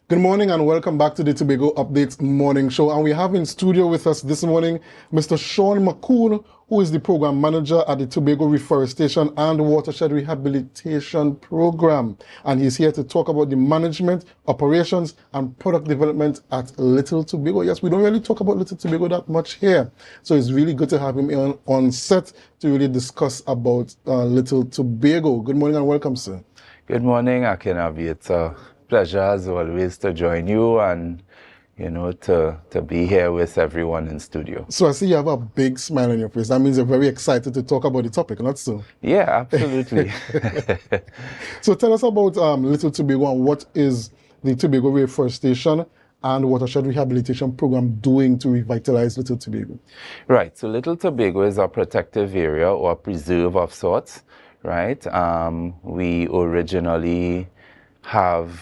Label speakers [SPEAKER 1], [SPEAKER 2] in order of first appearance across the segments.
[SPEAKER 1] Good morning and welcome back to the Tobago Updates Morning Show. And we have in studio with us this morning Mr. Sean McCoon, who is the program manager at the Tobago Reforestation and Watershed Rehabilitation Program. And he's here to talk about the management, operations, and product development at Little Tobago. Yes, we don't really talk about Little Tobago that much here. So it's really good to have him on set to really discuss about Little Tobago. Good morning and welcome, sir.
[SPEAKER 2] Good morning, Akinlabi. It's a pleasure as always to join you and, to be here with everyone in studio.
[SPEAKER 1] So I see you have a big smile on your face. That means you're very excited to talk about the topic, not so?
[SPEAKER 2] Yeah, absolutely.
[SPEAKER 1] So tell us about Little Tobago and what is the Tobago Reforestation and Watershed Rehabilitation Program doing to revitalize Little Tobago?
[SPEAKER 2] Right, so Little Tobago is a protective area or preserve of sorts, right? We originally have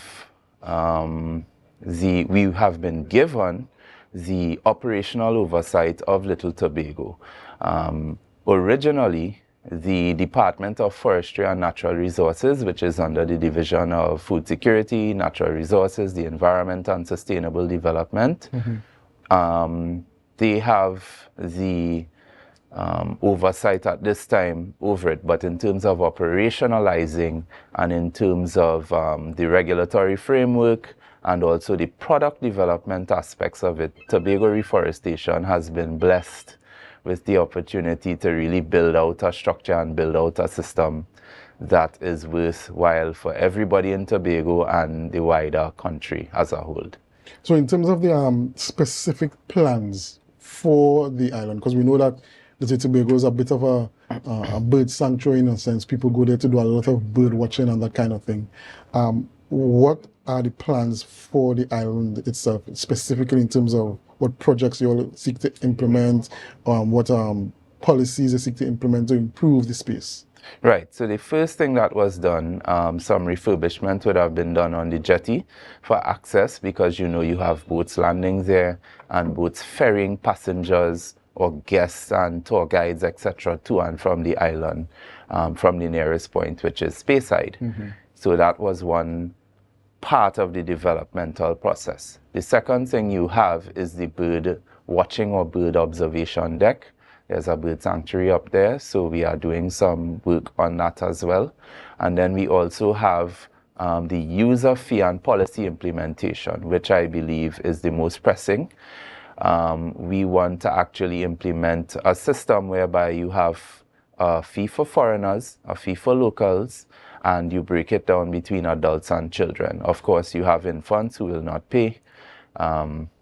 [SPEAKER 2] we have been given the operational oversight of Little Tobago. Originally, the Department of Forestry and Natural Resources, which is under the Division of Food Security, Natural Resources, the Environment and Sustainable Development, they have the oversight at this time over it, but in terms of operationalizing and in terms of the regulatory framework and also the product development aspects of it, Tobago Reforestation has been blessed with the opportunity to really build out a structure and build out a system that is worthwhile for everybody in Tobago and the wider country as a whole.
[SPEAKER 1] So in terms of the specific plans for the island, because we know that Little Tobago is a bit of a bird sanctuary in a sense. People go there to do a lot of bird watching and that kind of thing. What are the plans for the island itself, specifically in terms of what projects you all seek to implement, what policies you seek to implement to improve the space?
[SPEAKER 2] Right, so the first thing that was done, some refurbishment would have been done on the jetty for access, because you have boats landing there and boats ferrying passengers or guests and tour guides, etc., to and from the island, from the nearest point, which is Speyside. So that was one part of the developmental process. The second thing you have is the bird watching or bird observation deck. There's a bird sanctuary up there, so we are doing some work on that as well. And then we also have the user fee and policy implementation, which I believe is the most pressing. We want to actually implement a system whereby you have a fee for foreigners, a fee for locals, and you break it down between adults and children. Of course, you have infants who will not pay.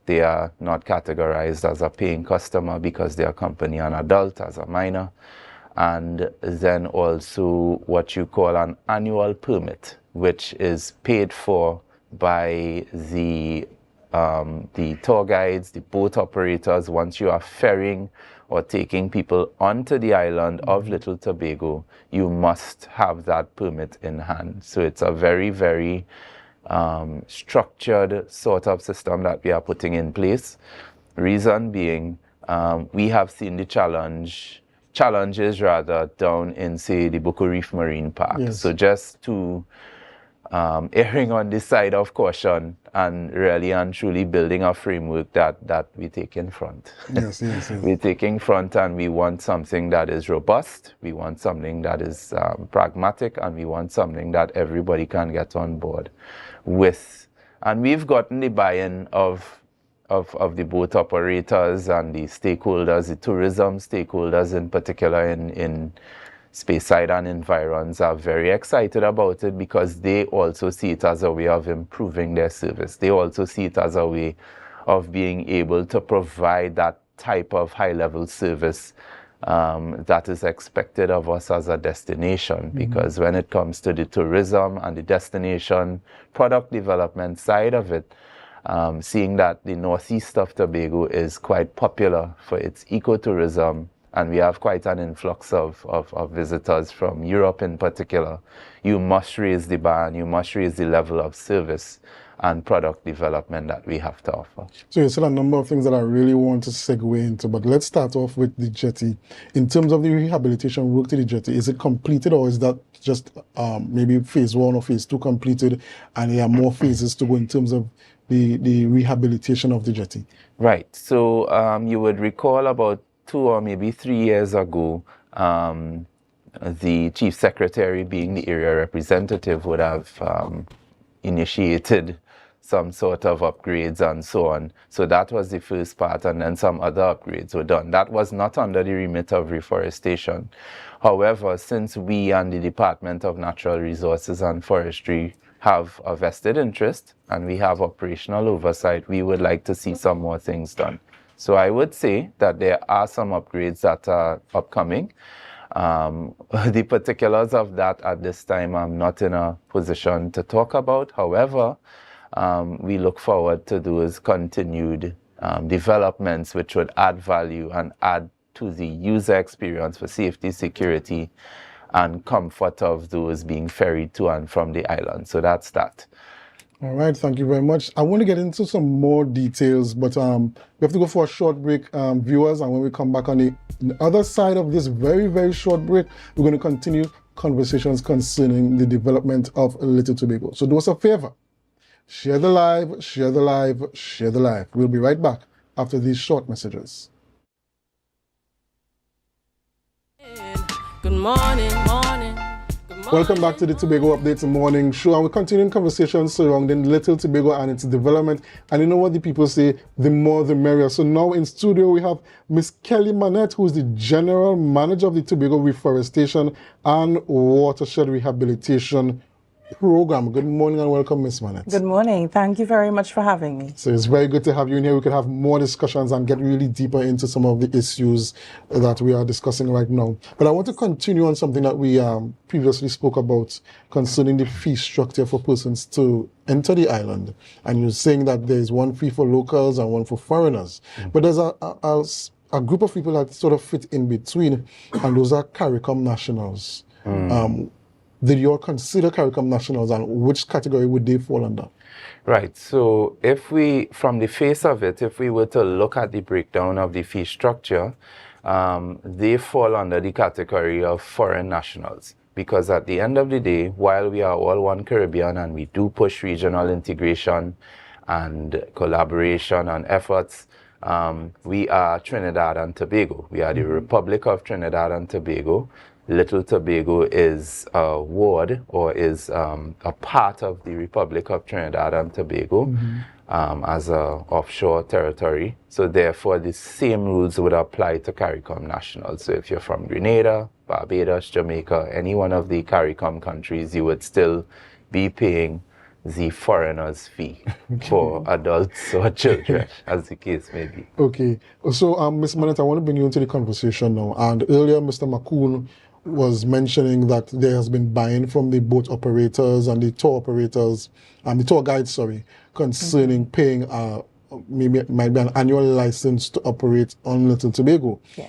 [SPEAKER 2] They are not categorized as a paying customer because they accompany an adult as a minor. And then also what you call an annual permit, which is paid for by the tour guides, the boat operators. Once you are ferrying or taking people onto the island of Little Tobago, you must have that permit in hand. So it's a very, very structured sort of system that we are putting in place. Reason being, we have seen the challenges rather down in, say, the Bucco Reef Marine Park.
[SPEAKER 1] Yes.
[SPEAKER 2] So just to erring on the side of caution and really and truly building a framework that we take in front.
[SPEAKER 1] Yes.
[SPEAKER 2] We take in front, and we want something that is robust, we want something that is pragmatic, and we want something that everybody can get on board with. And we've gotten the buy-in of the boat operators and the stakeholders, the tourism stakeholders in particular in Speyside and environs are very excited about it, because they also see it as a way of improving their service. They also see it as a way of being able to provide that type of high-level service that is expected of us as a destination. Because when it comes to the tourism and the destination product development side of it, seeing that the northeast of Tobago is quite popular for its ecotourism, and we have quite an influx of visitors from Europe in particular, you must raise the bar and you must raise the level of service and product development that we have to offer.
[SPEAKER 1] So you said a number of things that I really want to segue into, but let's start off with the jetty. In terms of the rehabilitation work to the jetty, is it completed, or is that just maybe phase 1 or phase 2 completed, and there are more phases to go in terms of the rehabilitation of the jetty?
[SPEAKER 2] Right. So you would recall about 2 or maybe 3 years ago, the chief secretary, being the area representative, would have initiated some sort of upgrades and so on. So that was the first part, and then some other upgrades were done. That was not under the remit of reforestation. However, since we and the Department of Natural Resources and Forestry have a vested interest and we have operational oversight, we would like to see some more things done. So I would say that there are some upgrades that are upcoming. The particulars of that at this time I'm not in a position to talk about. However, we look forward to those continued developments which would add value and add to the user experience for safety, security, and comfort of those being ferried to and from the island. So that's that.
[SPEAKER 1] All right, thank you very much. I want to get into some more details, but we have to go for a short break, viewers, and when we come back on the other side of this very, very short break, we're going to continue conversations concerning the development of Little Tobago. So do us a favor, share the live, share the live, share the live. We'll be right back after these short messages.
[SPEAKER 3] Good morning, morning.
[SPEAKER 1] Welcome back to the Tobago Updates Morning Show, and we're continuing conversations surrounding Little Tobago and its development. And you know what the people say, the more the merrier. So now in studio we have Miss Kelly Mannette, who is the General Manager of the Tobago Reforestation and Watershed Rehabilitation Program. Good morning and welcome, Miss Mannette.
[SPEAKER 4] Good morning. Thank you very much for having me.
[SPEAKER 1] So it's very good to have you in here. We could have more discussions and get really deeper into some of the issues that we are discussing right now. But I want to continue on something that we previously spoke about concerning the fee structure for persons to enter the island. And you're saying that there's one fee for locals and one for foreigners. But there's a group of people that sort of fit in between, and those are CARICOM nationals. Did you all consider CARICOM nationals, and which category would they fall under?
[SPEAKER 2] Right. So if we, from the face of it, if we were to look at the breakdown of the fee structure, they fall under the category of foreign nationals. Because at the end of the day, while we are all one Caribbean and we do push regional integration and collaboration and efforts, we are Trinidad and Tobago. We are the Republic of Trinidad and Tobago. Little Tobago is a ward, or is a part of the Republic of Trinidad and Tobago as an offshore territory. So therefore, the same rules would apply to CARICOM nationals. So if you're from Grenada, Barbados, Jamaica, any one of the CARICOM countries, you would still be paying the foreigner's fee for adults or children, as the case may be.
[SPEAKER 1] Okay. So, Ms. Mannette, I want to bring you into the conversation now. And earlier, Mr. McCoon was mentioning that there has been buy-in from the boat operators and the tour operators, and the tour guides, sorry, concerning paying maybe it might be an annual license to operate on Little Tobago.
[SPEAKER 4] Yeah.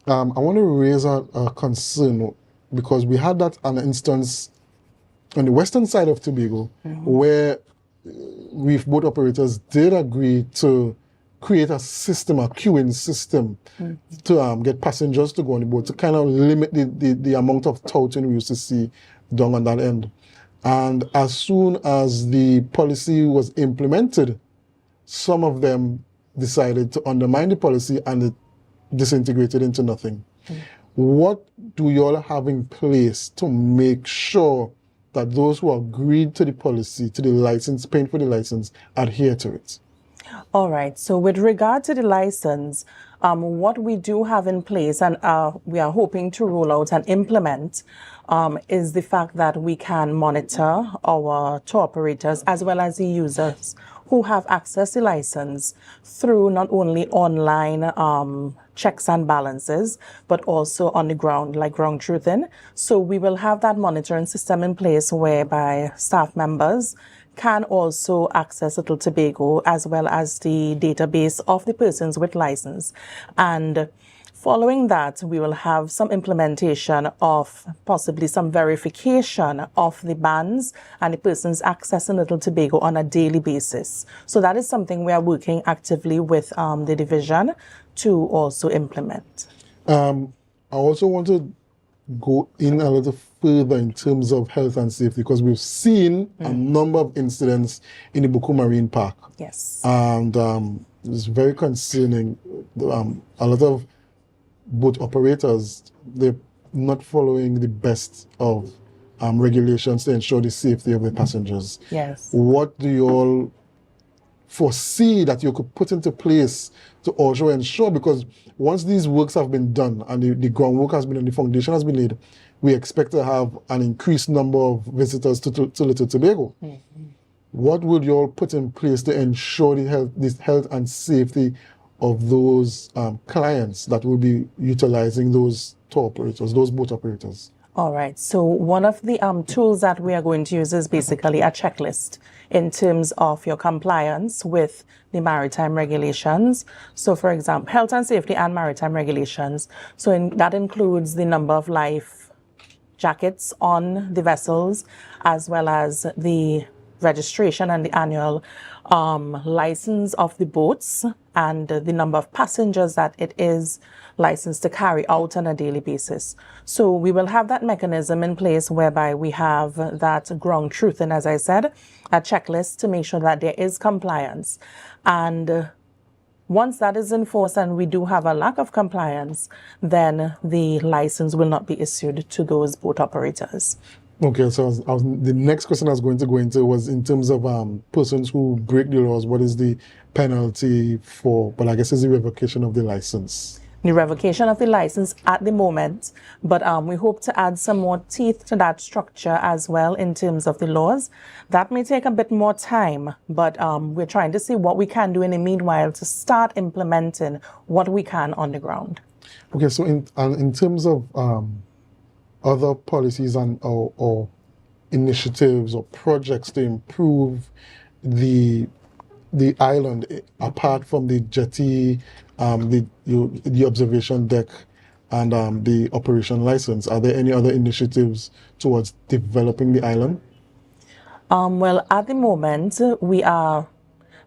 [SPEAKER 1] I want to raise a concern, because we had that an instance on the western side of Tobago where reef boat operators did agree to create a system, a queuing system, to get passengers to go on the boat, to kind of limit the amount of touting we used to see down on that end. And as soon as the policy was implemented, some of them decided to undermine the policy, and it disintegrated into nothing. What do you all have in place to make sure that those who agreed to the policy, to the license, paying for the license, adhere to it?
[SPEAKER 4] All right. So with regard to the license, what we do have in place, and we are hoping to roll out and implement, is the fact that we can monitor our tour operators as well as the users who have access to license through not only online checks and balances, but also on the ground, like ground truthing. So we will have that monitoring system in place whereby staff members can also access Little Tobago as well as the database of the persons with license. And following that, we will have some implementation of possibly some verification of the bans and the persons accessing Little Tobago on a daily basis. So that is something we are working actively with the division to also implement.
[SPEAKER 1] I also want to go in a little further in terms of health and safety? Because we've seen a number of incidents in the Buku Marine Park.
[SPEAKER 4] Yes.
[SPEAKER 1] And it's very concerning. A lot of boat operators, they're not following the best of regulations to ensure the safety of the passengers.
[SPEAKER 4] Yes.
[SPEAKER 1] What do you all foresee that you could put into place to also ensure, because once these works have been done and the groundwork has been and the foundation has been laid, we expect to have an increased number of visitors to Little Tobago. What would you all put in place to ensure the health and safety of those clients that will be utilizing those tour operators, those boat operators?
[SPEAKER 4] All right. So one of the tools that we are going to use is basically a checklist in terms of your compliance with the maritime regulations. So, for example, health and safety and maritime regulations. So that includes the number of life jackets on the vessels, as well as the registration and the annual license of the boats and the number of passengers that it is licensed to carry out on a daily basis. So we will have that mechanism in place whereby we have that ground truth and, as I said, a checklist to make sure that there is compliance. And once that is enforced and we do have a lack of compliance, then the license will not be issued to those boat operators.
[SPEAKER 1] Okay, so the next question I was going to go into was in terms of persons who break the laws, what is the penalty for, but I guess it's the revocation of the license.
[SPEAKER 4] The revocation of the license at the moment, but we hope to add some more teeth to that structure as well in terms of the laws. That may take a bit more time, but we're trying to see what we can do in the meanwhile to start implementing what we can on the ground.
[SPEAKER 1] Okay, so in terms of other policies and or initiatives or projects to improve the island, apart from the jetty, the observation deck, and the operation license, are there any other initiatives towards developing the island?
[SPEAKER 4] Well, at the moment, we are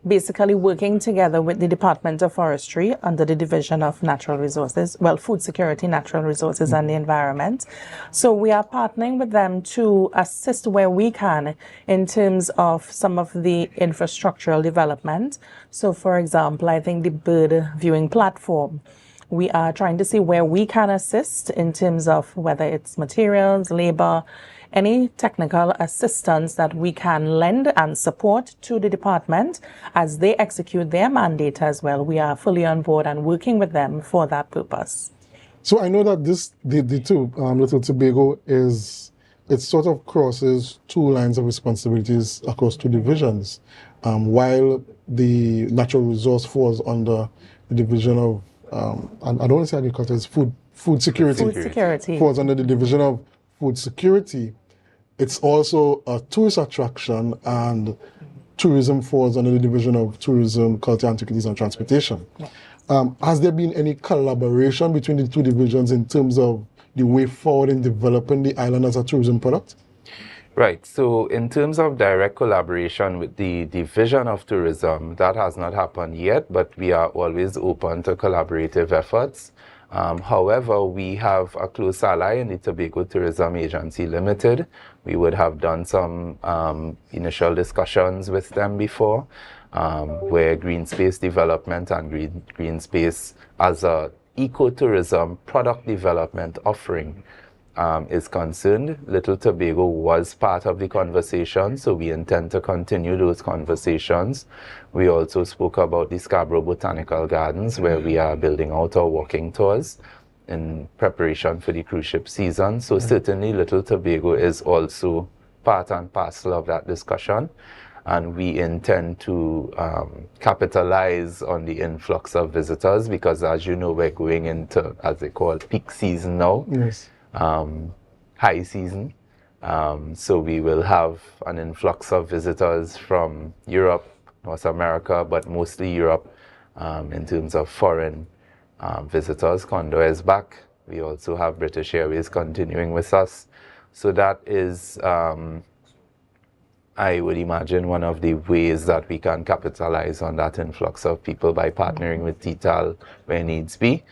[SPEAKER 4] basically working together with the Department of Forestry under the Division of Natural Resources, Food Security, Natural Resources and the Environment. So we are partnering with them to assist where we can in terms of some of the infrastructural development. So for example, I think the bird viewing platform, we are trying to see where we can assist in terms of whether it's materials, labor, any technical assistance that we can lend and support to the department as they execute their mandate as well. We are fully on board and working with them for that purpose.
[SPEAKER 1] So I know that the two, Little Tobago, it sort of crosses two lines of responsibilities across two divisions, while the natural resource falls under the division of, and I don't want to say agriculture, it's food security.
[SPEAKER 4] Food security.
[SPEAKER 1] Falls under the division of food security. It's also a tourist attraction, and tourism falls under the division of tourism, culture, antiquities, and transportation. Yeah. Has there been any collaboration between the two divisions in terms of the way forward in developing the island as a tourism product?
[SPEAKER 2] Right. So in terms of direct collaboration with the Division of Tourism, that has not happened yet, but we are always open to collaborative efforts. However, we have a close ally in the Tobago Tourism Agency Limited. We would have done some initial discussions with them before, where green space development and green space as a ecotourism product development offering is concerned. Little Tobago was part of the conversation, so we intend to continue those conversations. We also spoke about the Scarborough Botanical Gardens, where we are building out our walking tours in preparation for the cruise ship season. So certainly Little Tobago is also part and parcel of that discussion. And we intend to capitalize on the influx of visitors because, as you know, we're going into, as they call, peak season now.
[SPEAKER 1] Yes.
[SPEAKER 2] High season. So we will have an influx of visitors from Europe, North America, but mostly Europe in terms of foreign visitors. Condor is back. We also have British Airways continuing with us. So that is, I would imagine, one of the ways that we can capitalize on that influx of people by partnering with TTAL where needs be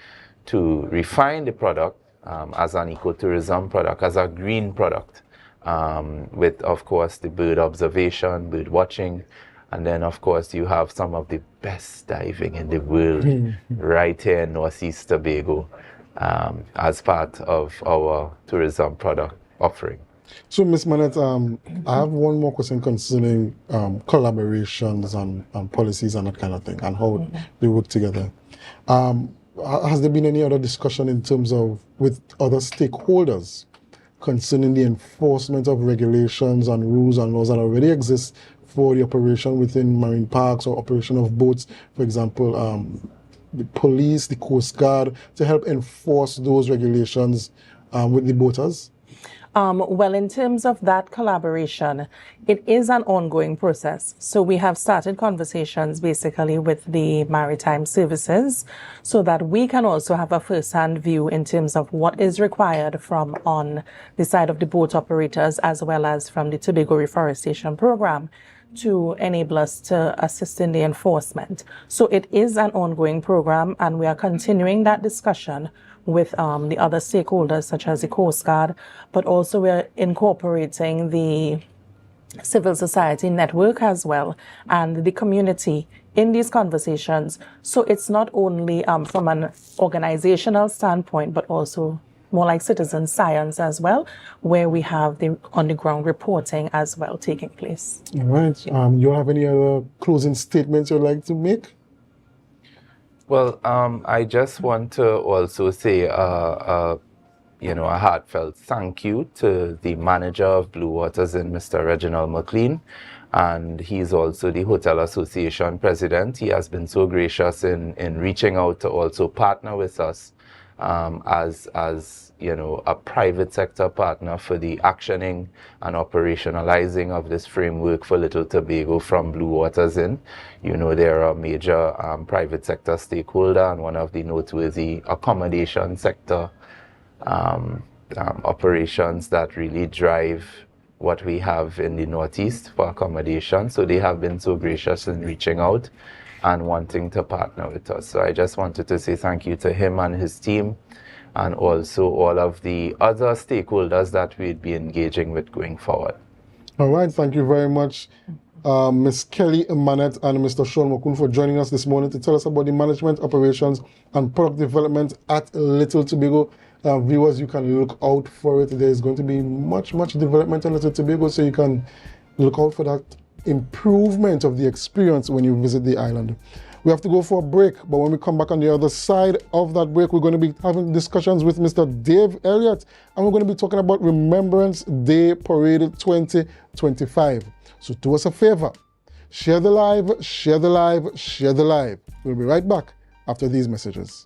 [SPEAKER 2] to refine the product as an ecotourism product, as a green product, with, of course, the bird observation, bird watching, and then, of course, you have some of the best diving in the world right here in Northeast Tobago as part of our tourism product offering.
[SPEAKER 1] So, Ms. Mannette, I have one more question concerning collaborations and policies and that kind of thing, and how they work together. Has there been any other discussion in terms of with other stakeholders concerning the enforcement of regulations and rules and laws that already exist for the operation within marine parks or operation of boats, for example, the police, the Coast Guard, to help enforce those regulations with the boaters?
[SPEAKER 4] Well, in terms of that collaboration, it is an ongoing process. So we have started conversations basically with the maritime services so that we can also have a first-hand view in terms of what is required from on the side of the boat operators as well as from the Tobago Reforestation Program to enable us to assist in the enforcement. So it is an ongoing program, and we are continuing that discussion with the other stakeholders such as the Coast Guard, but also we're incorporating the civil society network as well and the community in these conversations. So it's not only from an organizational standpoint, but also more like citizen science as well, where we have the on-the-ground reporting as well taking place.
[SPEAKER 1] All right. You have any other closing statements you'd like to make?
[SPEAKER 2] Well, I just want to also say, a heartfelt thank you to the manager of Blue Waters, Mr. Reginald McCoon, and he's also the Hotel Association president. He has been so gracious in reaching out to also partner with us as a private sector partner for the actioning and operationalizing of this framework for Little Tobago from Blue Waters in. They're a major private sector stakeholder and one of the noteworthy accommodation sector operations that really drive what we have in the Northeast for accommodation. So they have been so gracious in reaching out and wanting to partner with us. So I just wanted to say thank you to him and his team, and also all of the other stakeholders that we'd be engaging with going forward.
[SPEAKER 1] All right, thank you very much, Ms. Kelly Mannette and Mr. Sean McCoon, for joining us this morning to tell us about the management, operations, and product development at Little Tobago. Viewers, you can look out for it. There's going to be much development in Little Tobago, so you can look out for that improvement of the experience when you visit the island. We have to go for a break, but when we come back on the other side of that break, we're going to be having discussions with Mr. Dave Elliott, and we're going to be talking about Remembrance Day Parade 2025. So do us a favor, share the live, share the live, share the live. We'll be right back after these messages.